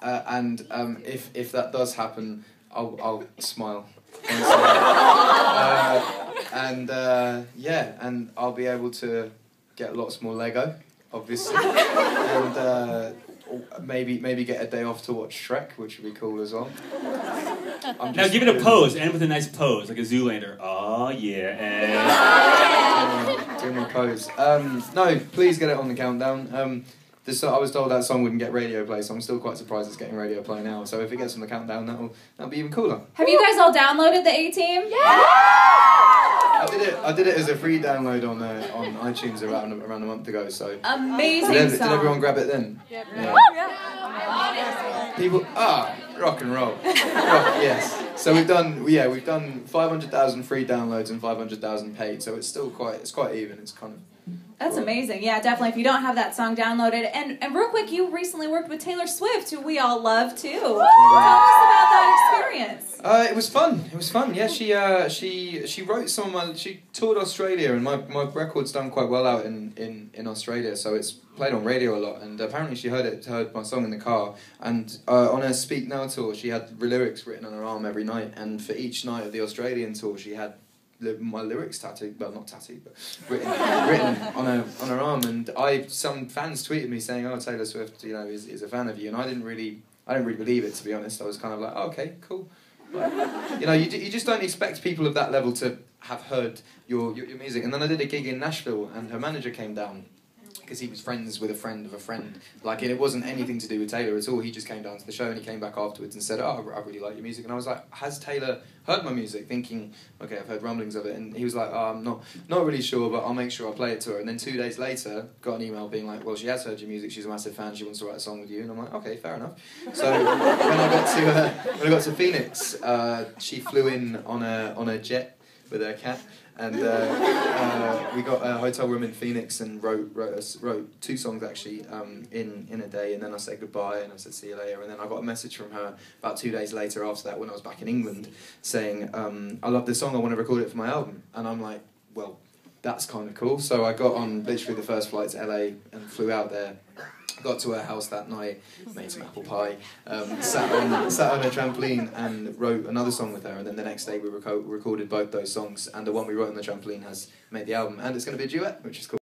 if that does happen, I'll smile. And I'll be able to get lots more Lego, obviously, and maybe get a day off to watch Shrek, which would be cool as well. Now give it a pose, end with a nice pose, like a Zoolander. Oh yeah. Doing my pose. No, please get it on the countdown. I was told that song wouldn't get radio play, so I'm still quite surprised it's getting radio play now. So if it gets on the countdown, that'll be even cooler. Have you guys all downloaded the A-Team? Yeah! I did it as a free download on iTunes around a month ago. So amazing did song. everyone grab it then? Yep. Yeah. People rock and roll. Yes. So we've done 500,000 free downloads and 500,000 paid. So it's quite even. It's kind of. That's amazing. Yeah, definitely. If you don't have that song downloaded, and real quick, you recently worked with Taylor Swift, who we all love too. Tell us about that experience. It was fun. It was fun. Yeah, she wrote some of my. She toured Australia, and my record's done quite well out in Australia, so it's played on radio a lot. And apparently she heard my song in the car. And on her Speak Now tour, she had lyrics written on her arm every night. And for each night of the Australian tour, she had my lyrics tattooed, well not tattooed, but written on her arm. And some fans tweeted me saying, "Oh, Taylor Swift, is a fan of you," and I didn't really believe it, to be honest. I was kind of like, oh, okay, cool. You just don't expect people of that level to have heard your music. And then I did a gig in Nashville, and her manager came down because he was friends with a friend of a friend. Like, it wasn't anything to do with Taylor at all. He just came down to the show, and he came back afterwards and said, "Oh, I really like your music." And I was like, "Has Taylor heard my music?" Thinking, okay, I've heard rumblings of it. And he was like, "Oh, I'm not really sure, but I'll make sure I play it to her." And then 2 days later, got an email being like, "Well, she has heard your music. She's a massive fan. She wants to write a song with you." And I'm like, "Okay, fair enough." So when I got to Phoenix, she flew in on a jet with her cat. And we got a hotel room in Phoenix and wrote 2 songs actually in a day, and then I said goodbye and I said see you later, and then I got a message from her about 2 days later after that when I was back in England saying "I love this song, I want to record it for my album." And I'm like, well, that's kind of cool. So I got on literally the first flight to LA and flew out there. Got to her house that night, made some apple pie, sat on a trampoline and wrote another song with her, and then the next day we recorded both those songs, and the one we wrote on the trampoline has made the album, and it's going to be a duet, which is cool.